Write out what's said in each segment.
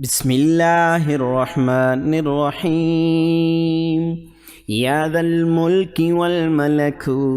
بسم الله الرحمن الرحيم. يا ذا الملك والملكوت،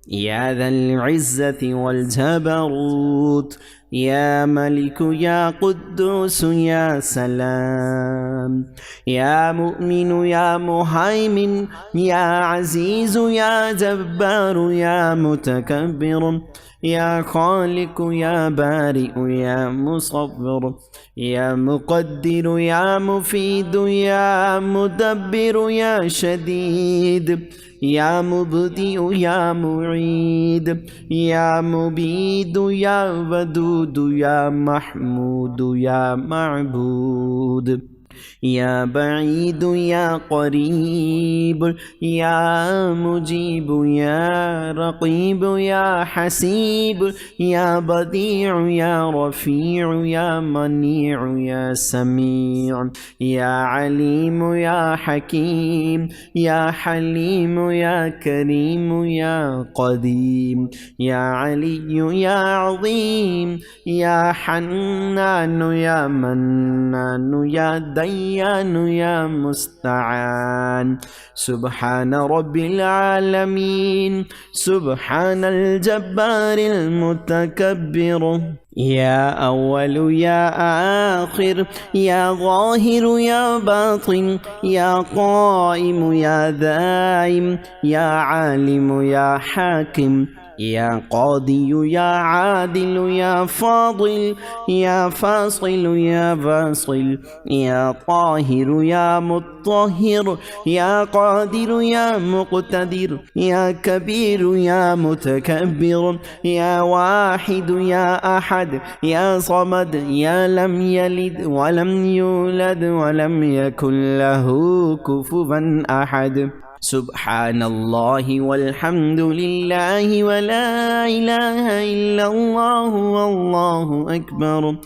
يا ذا العزة والجبروت، يا ملك يا قدوس يا سلام، يا مؤمن يا مهيمن، يا عزيز يا جبار يا متكبر، يا خالق يا بارئ يا مصور، يا مقدر يا مفيد يا مدبر يا شديد، يا مبدئ يا معيد، يا مبيد يا ودود يا محمود يا معبود، يا بعيد يا قريب، يا مجيب يا رقيب يا حسيب، يا بديع يا رفيع يا منيع يا سميع، يا عليم يا حكيم، يا حليم يا كريم يا قديم، يا علي يا عظيم، يا حنان يا منان، يا ديان يا مستعان. سبحان رب العالمين، سبحان الجبار المتكبر. يا أول يا آخر، يا ظاهر يا باطن، يا قائم يا دائم، يا عالم يا حاكم، يا قاضي يا عادل يا فاضل، يا فاصل يا فاصل، يا طاهر يا مطهر، يا قادر يا مقتدر، يا كبير يا متكبر، يا واحد يا أحد، يا صمد، يا لم يلد ولم يولد ولم يكن له كفوا أحد. سبحان الله والحمد لله ولا إله إلا الله والله أكبر.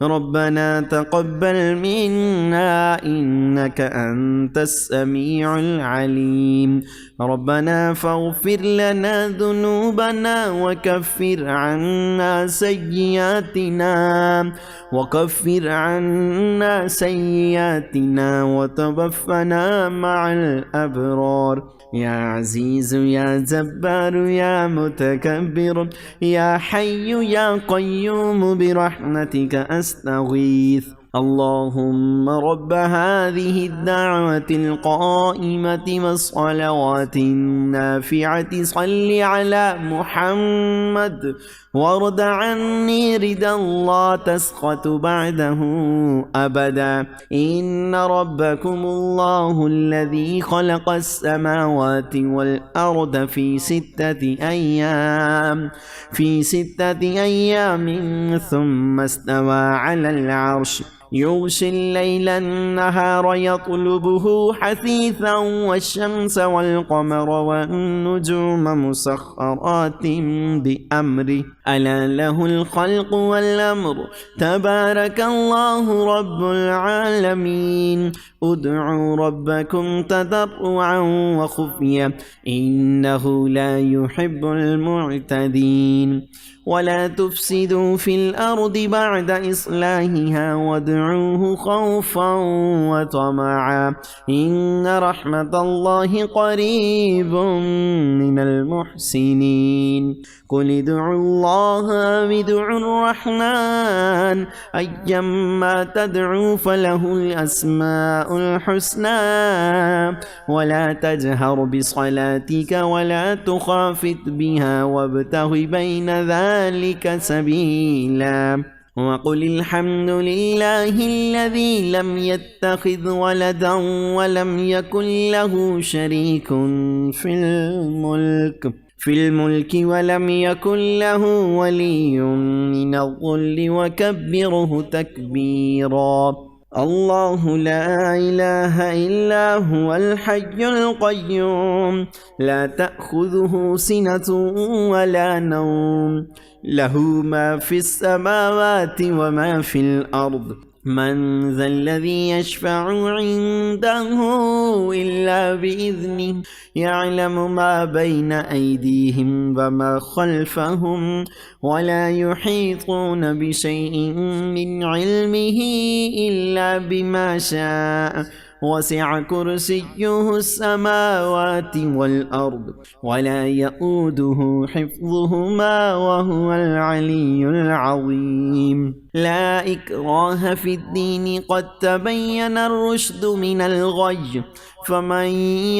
ربنا تقبل منا إنك أنت السميع العليم. ربنا فاغفر لنا ذنوبنا وكفر عنا سيئاتنا وتوفنا مع الأبرار. يا عزيز يا جبار يا متكبر، يا حي يا قيوم برحمتك أستغيث. اللهم رب هذه الدعوة القائمة والصلوات النافعة صل على محمد وارض عني رضا لا تسخط بعده أبدا. إن ربكم الله الذي خلق السماوات والأرض في 6 أيام ثم استوى على العرش، يغشي الليل النهار يطلبه حثيثا، والشمس والقمر والنجوم مسخرات بأمره، ألا له الخلق والأمر. تبارك الله رب العالمين. ادعوا ربكم تضرعا وخفيا إنه لا يحب المعتدين. ولا تفسدوا في الأرض بعد إصلاحها وادعوه خوفا وطمعا إن رحمة الله قريب من المحسنين. قل ادعوا الله أو ادعوا الرحمن أيما تدعوا فله الأسماء الحسنى. ولا تجهر بصلاتك ولا تخافت بها وابتغ بين ذلك سبيلا. وقل الحمد لله الذي لم يتخذ ولدا ولم يكن له شريك في الملك ولم يكن له ولي من الظل وكبره تكبيرا. الله لا إله إلا هو الحي القيوم، لا تأخذه سنة ولا نوم، له ما في السماوات وما في الأرض. من ذا الذي يشفع عنده إلا بإذنه يعلم ما بين أيديهم وما خلفهم ولا يحيطون بشيء من علمه إلا بما شاء وسع كرسيه السماوات والأرض ولا يؤوده حفظهما وهو العلي العظيم. لا إكراه في الدين قد تبين الرشد من الغي فمن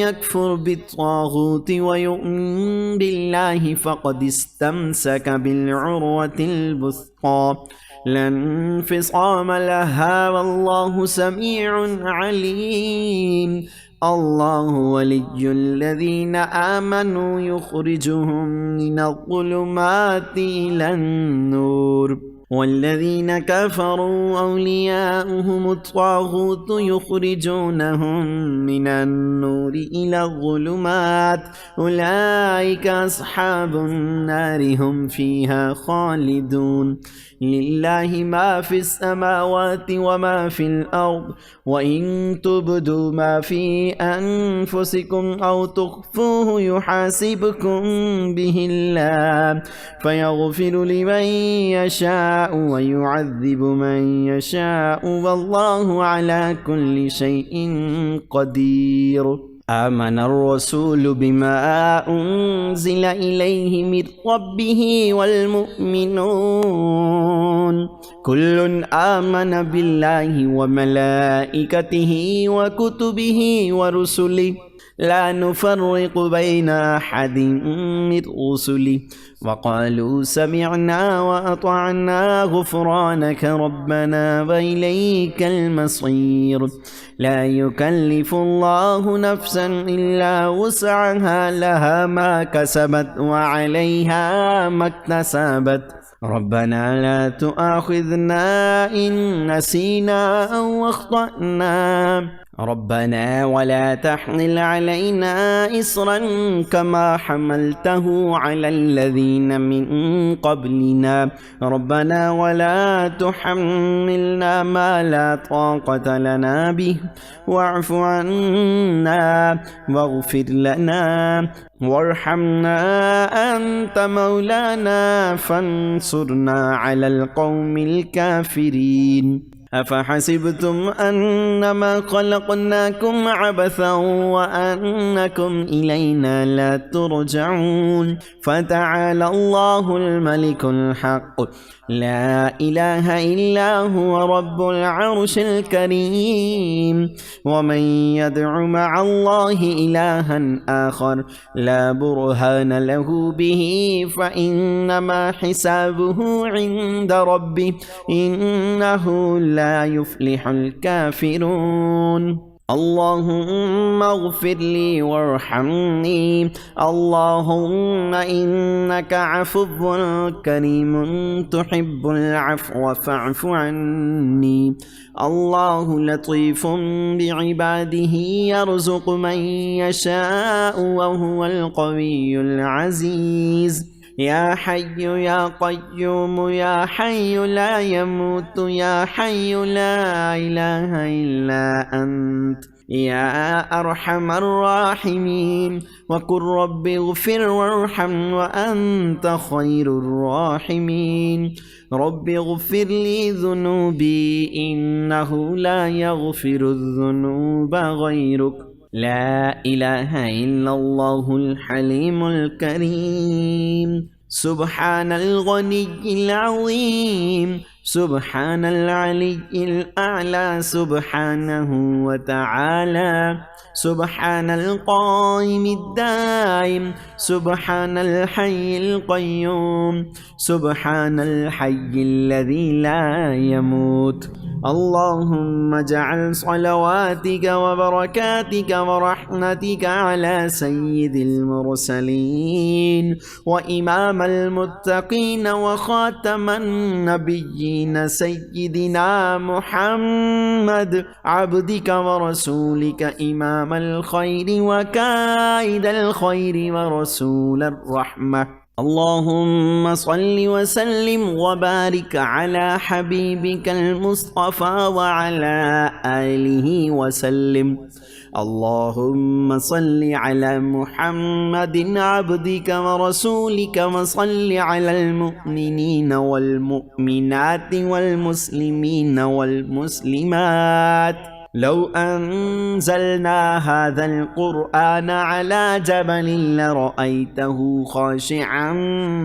يكفر بالطاغوت ويؤمن بالله فقد استمسك بالعروة الوثقى لا انفصام لها والله سميع عليم. الله ولي الذين آمنوا يخرجهم من الظلمات إلى النور والذين كفروا أولياؤهم الطاغوت يخرجونهم من النور إلى الظلمات أولئك أصحاب النار هم فيها خالدون. لله ما في السماوات وما في الأرض وإن تبدوا ما في أنفسكم أو تخفوه يحاسبكم به الله فيغفر لمن يشاء ويعذب من يشاء والله على كل شيء قدير. آمن الرسول بما أنزل إليه من ربه والمؤمنون كل آمن بالله وملائكته وكتبه ورسله لا نفرق بين أحد من رسله وقالوا سمعنا وأطعنا غفرانك ربنا وإليك المصير. لا يكلف الله نفسا إلا وسعها لها ما كسبت وعليها ما اكتسبت ربنا لا تؤاخذنا إن نسينا أو أخطأنا ربنا ولا تحمل علينا إصرا كما حملته على الذين من قبلنا ربنا ولا تحملنا ما لا طاقة لنا به واعف عنا واغفر لنا وارحمنا أنت مولانا فانصرنا على القوم الكافرين. أفحسبتم أنما خلقناكم عبثا وأنكم إلينا لا ترجعون فتعالى الله الملك الحق لا إله إلا هو رب العرش الكريم. ومن يدع مع الله إلها آخر لا برهان له به فإنما حسابه عند ربه إنه لا يفلح الكافرون. اللهم اغفر لي وارحمني اللهم إنك عفو كريم تحب العفو فاعف عني. الله لطيف بعباده يرزق من يشاء وهو القوي العزيز. يا حي يا قيوم يا حي لا يموت يا حي لا إله إلا أنت يا أرحم الراحمين. وقل رب اغفر وارحم وأنت خير الراحمين. رب اغفر لي ذنوبي إنه لا يغفر الذنوب غيرك لا إله إلا الله الحليم الكريم. سبحان الغني العظيم سبحان العلي الأعلى سبحانه وتعالى. سبحان القائم الدائم سبحان الحي القيوم سبحان الحي الذي لا يموت. اللهم اجعل صلواتك وبركاتك ورحمتك على سيد المرسلين وإمام المتقين وخاتم النبيين سيدنا محمد عبدك ورسولك إمام الخير وكائد الخير ورسول الرحمة اللهم صل وسلم وبارك على حبيبك المصطفى وعلى آله وسلم. اللهم صل على محمد عبدك ورسولك وصل على المؤمنين والمؤمنات والمسلمين والمسلمات. لو أنزلنا هذا القرآن على جبل لرأيته خاشعا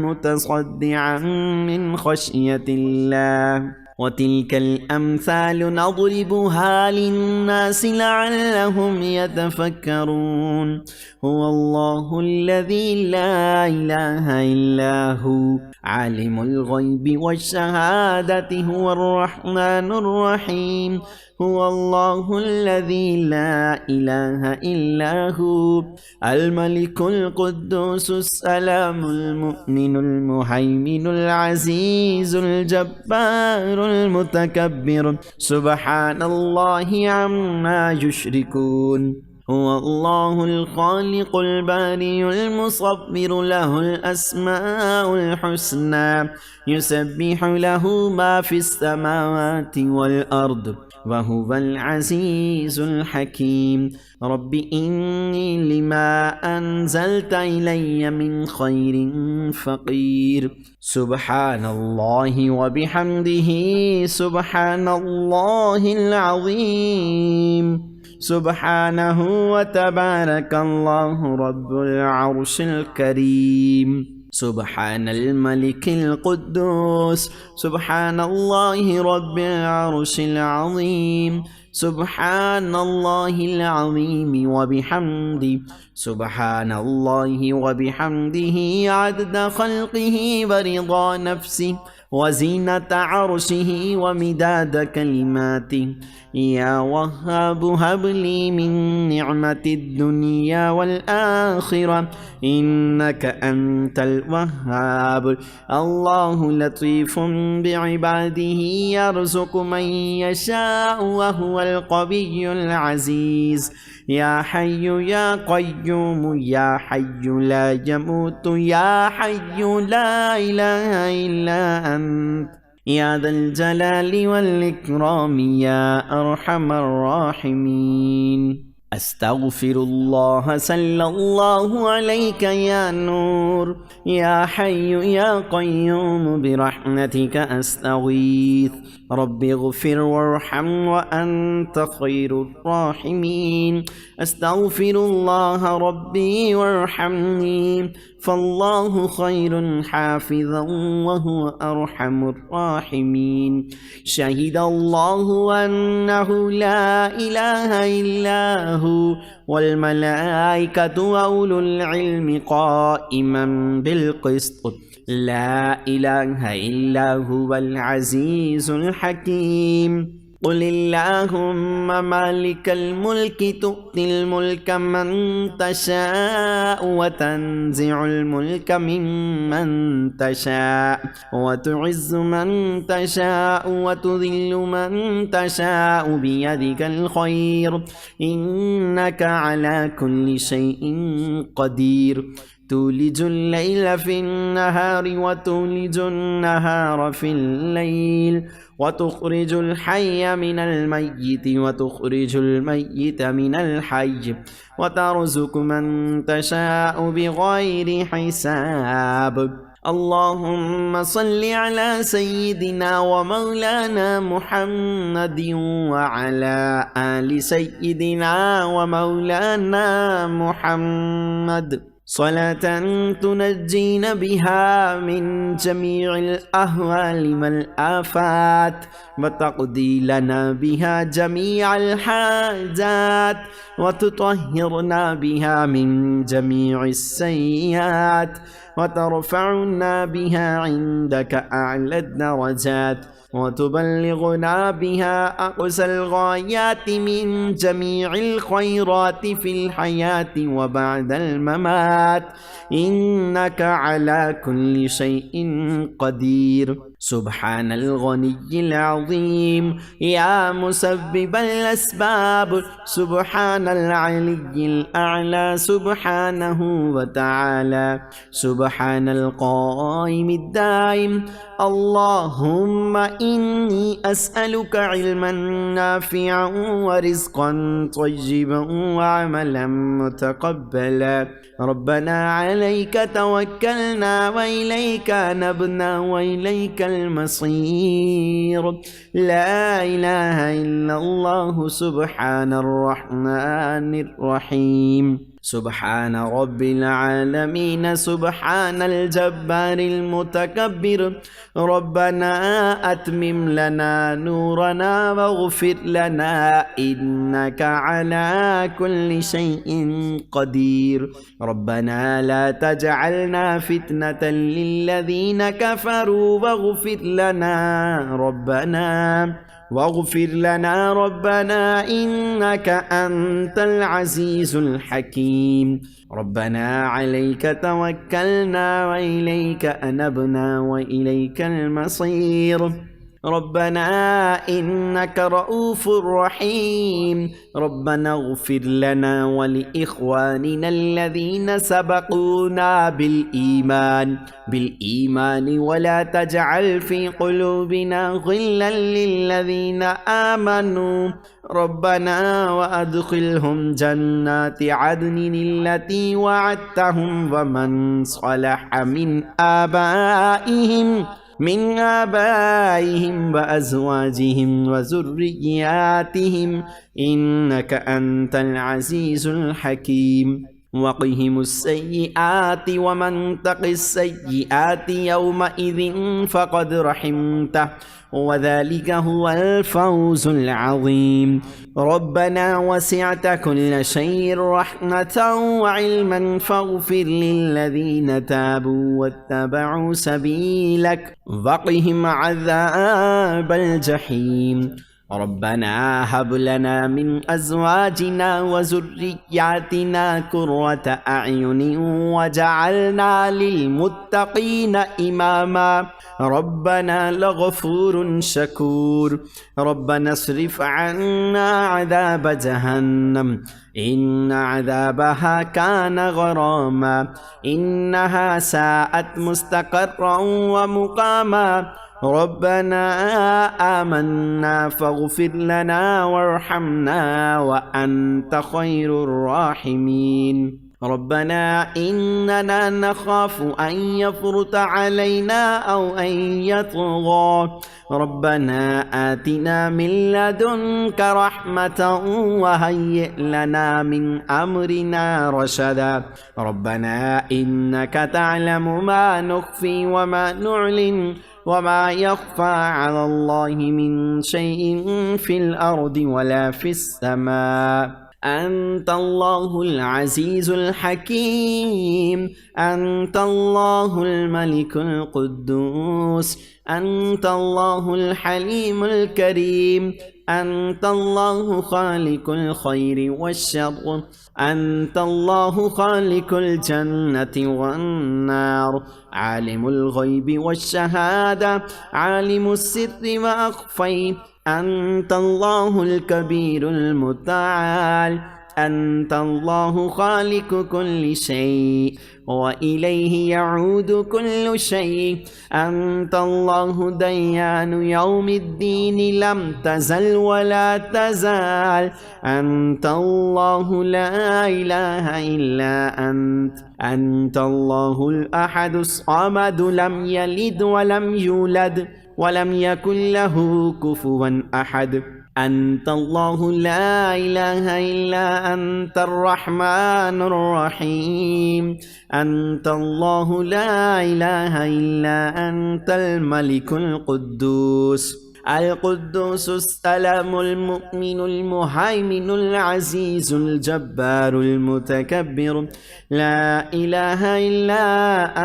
متصدعا من خشية الله. وتلك الأمثال نضربها للناس لعلهم يتفكرون. هو الله الذي لا إله إلا هو عالم الغيب والشهادة هو الرحمن الرحيم. هو الله الذي لا إله إلا هو الملك القدوس السلام المؤمن المهيمن العزيز الجبار المتكبر سبحان الله عما يشركون. هو الله الخالق البارئ المصور له الأسماء الحسنى يسبح له ما في السماوات والأرض وهو العزيز الحكيم. رب إني لما أنزلت إلي من خير فقير. سبحان الله وبحمده سبحان الله العظيم. سبحانه وتبارك الله رب العرش الكريم. سبحان الملك القدوس سبحان الله رب العرش العظيم. سبحان الله العظيم وبحمده سبحان الله وبحمده عدد خلقه ورضا نفسه وزينة عرشه ومداد كلماته. يا وهاب هب لي من نعمة الدنيا والآخرة إنك أنت الوهاب. الله لطيف بعباده يرزق من يشاء وهو القوي العزيز. يا حي يا قيوم يا حي لا يموت يا حي لا إله إلا أنت يا ذا الجلال والإكرام يا أرحم الراحمين. أستغفر الله صلى الله عليك يا نور. يا حي يا قيوم برحمتك أستغيث. رب اغفر وارحم وأنت خير الراحمين. أستغفر الله ربي وارحمني فالله خير حافظا وهو أرحم الراحمين. شهد الله أنه لا إله إلا هو والملائكة وأولو العلم قائما بالقسط. لا إله إلا هو العزيز الحكيم. قل اللهم مالك الملك تؤتي الملك من تشاء وتنزع الملك ممن تشاء وتعز من تشاء وتذل من تشاء بيدك الخير إنك على كل شيء قدير. تولج الليل في النهار وتولج النهار في الليل وتخرج الحي من الميت وتخرج الميت من الحي وترزق من تشاء بغير حساب. اللهم صل على سيدنا ومولانا محمد وعلى آل سيدنا ومولانا محمد صلاة تنجينا بها من جميع الأهوال والآفات وتقضي لنا بها جميع الحاجات وتطهرنا بها من جميع السيئات وترفعنا بها عندك أعلى الدرجات وتبلغنا بها أقصى الغايات من جميع الخيرات في الحياة وبعد الممات إنك على كل شيء قدير. سبحان الغني العظيم يا مسبب الأسباب سبحان العلي الأعلى سبحانه وتعالى سبحان القائم الدائم اللهم إني أسألك علما نافعا ورزقا طيبا وعملا متقبلا ربنا عليك توكلنا وإليك نبنا وإليك المصير لا إله إلا الله سبحان الرحمن الرحيم سبحان رب العالمين سبحان الجبار المتكبر ربنا أتمم لنا نورنا واغفر لنا إنك على كل شيء قدير ربنا لا تجعلنا فتنة للذين كفروا واغفر لنا ربنا إنك أنت العزيز الحكيم ربنا عليك توكلنا وإليك أنبنا وإليك المصير ربنا إنك رؤوف رحيم ربنا اغفر لنا ولإخواننا الذين سبقونا بالإيمان ولا تجعل في قلوبنا غلا للذين آمنوا ربنا وأدخلهم جنات عدن التي وعدتهم ومن صلح من آبائهم وأزواجهم وذرياتهم إنك أنت العزيز الحكيم وقهم السيئات ومن تق السيئات يومئذ فقد رحمته وذلك هو الفوز العظيم ربنا وسعت كل شيء رحمة وعلما فاغفر للذين تابوا واتبعوا سبيلك وقهم عذاب الجحيم ربنا هب لنا من أزواجنا وذرياتنا قرة أعين وجعلنا للمتقين إماما ربنا لغفور شكور ربنا اصرف عنا عذاب جهنم إن عذابها كان غراما إنها ساءت مستقرا ومقاما ربنا آمنا فاغفر لنا وارحمنا وأنت خير الراحمين ربنا إننا نخاف أن يفرط علينا أو أن يطغى ربنا آتنا من لدنك رحمة وهيئ لنا من أمرنا رشدا ربنا إنك تعلم ما نخفي وما نعلن وما يخفى على الله من شيء في الأرض ولا في السماء أنت الله العزيز الحكيم أنت الله الملك القدوس أنت الله الحليم الكريم أنت الله خالق الخير والشر أنت الله خالق الجنة والنار عالم الغيب والشهادة عالم السر وأخفي أنت الله الكبير المتعال أنت الله خالق كل شيء وإليه يعود كل شيء أنت الله ديان يوم الدين لم تزل ولا تزال أنت الله لا إله إلا أنت الله الأحد الصمد لم يلد ولم يولد ولم يكن له كفوا أحد أنت الله لا إله إلا أنت الرحمن الرحيم أنت الله لا إله إلا أنت الملك القدوس السلام المؤمن المهيمن العزيز الجبار المتكبر لا إله إلا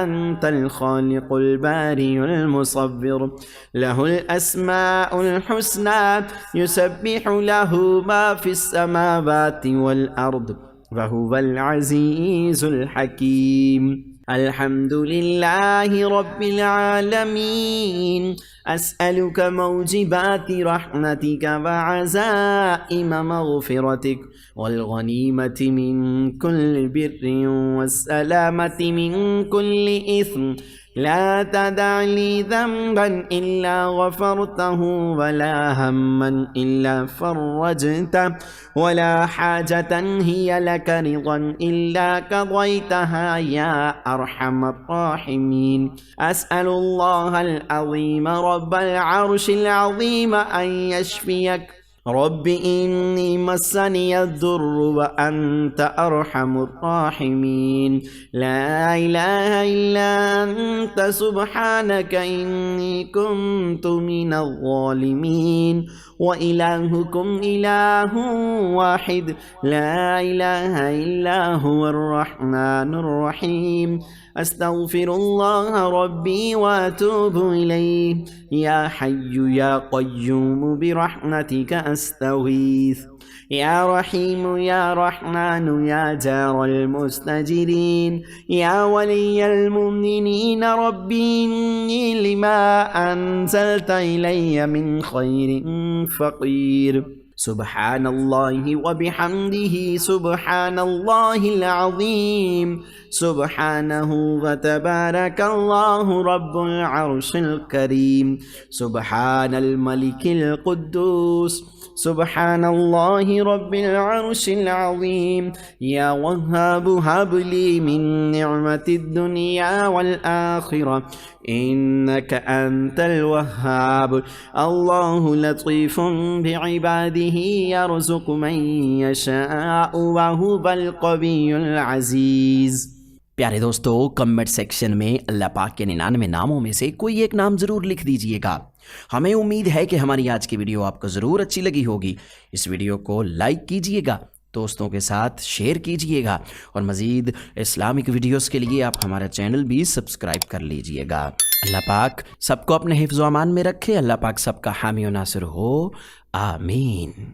أنت الخالق البارئ المصور له الأسماء الحسنى يسبح له ما في السماوات والأرض وهو العزيز الحكيم अल्हम्दुलिल्लाहि रब्बिल आलमीन। अस्अलुक मौजिबाति रहमतिका व अज़ाइम मग़फ़िरतिक वल गनीमति मिन कुल्लि बिर्रिन वस्सलामति मिन कुल्लि इस्म। ला तदअ ली ज़ंबन इल्ला गफ़रतहु वला हम्मन इल्ला फ़र्रजतहु वला हाजतन हिय लक रिज़न इल्ला क़ज़यतहा या अरहमर राहिमीन। अस्अलुल्लाहल अज़ीम रब्बल अर्शिल अज़ीम अन यशफियक रब्बि इन्नी मस्सनियद्दुर्रु व अन्त अरहमुर राहिमीन। ला इलाहा इल्ला अन्त सुब्हानक इन्नी कुन्तु मिनज़ ज़ालिमीन। व इलाहुकुम इलाहुन वाहिद ला इलाहा इल्ला हुवर रहमानुर रहीम। अस्तग़फिरुल्लाह रब्बी व अतूबु इलैहि। या हय्यु या क़य्यूम बिरहमतिका अस्तगीथ। या रहीम या रहमान या जारल मुस्तजिरीन। या वलिय्यल मुमिनीन रब्बी इन्नी लिमा अंज़लत इलय्या मिन खैरिन फ़क़ीर। सुब्हानल्लाहि व बिहम्दिही सुब्हानल्लाहिल अज़ीम। सुब्हानहु व तबारकल्लाहु रब्बुल अर्शिल करीम। सुब्हानल मलिकिल कुद्दूस सुब्हानल्लाहि रब्बिल अर्शिल अज़ीम। या वह्हाबु हबली मिन निअमतिद दुनिया वल आखिरह इन्नका अंतल वह्हाब। अल्लाहु लतीफ़ुन बिइबादिही यरज़ुक़ु मन यशाअ व हुवल क़वियुल अज़ीज़। प्यारे दोस्तों, कमेंट सेक्शन में अल्लाह पाक के 99 नामों में से कोई एक नाम ज़रूर लिख दीजिएगा। हमें उम्मीद है कि हमारी आज की वीडियो आपको ज़रूर अच्छी लगी होगी। इस वीडियो को लाइक कीजिएगा, दोस्तों के साथ शेयर कीजिएगा और मज़ीद इस्लामिक वीडियोस के लिए आप हमारा चैनल भी सब्सक्राइब कर लीजिएगा। अल्लाह पाक सबको अपने हिफ्ज़ व अमान में रखे। अल्लाह पाक सबका हामी व नासिर हो। आमीन।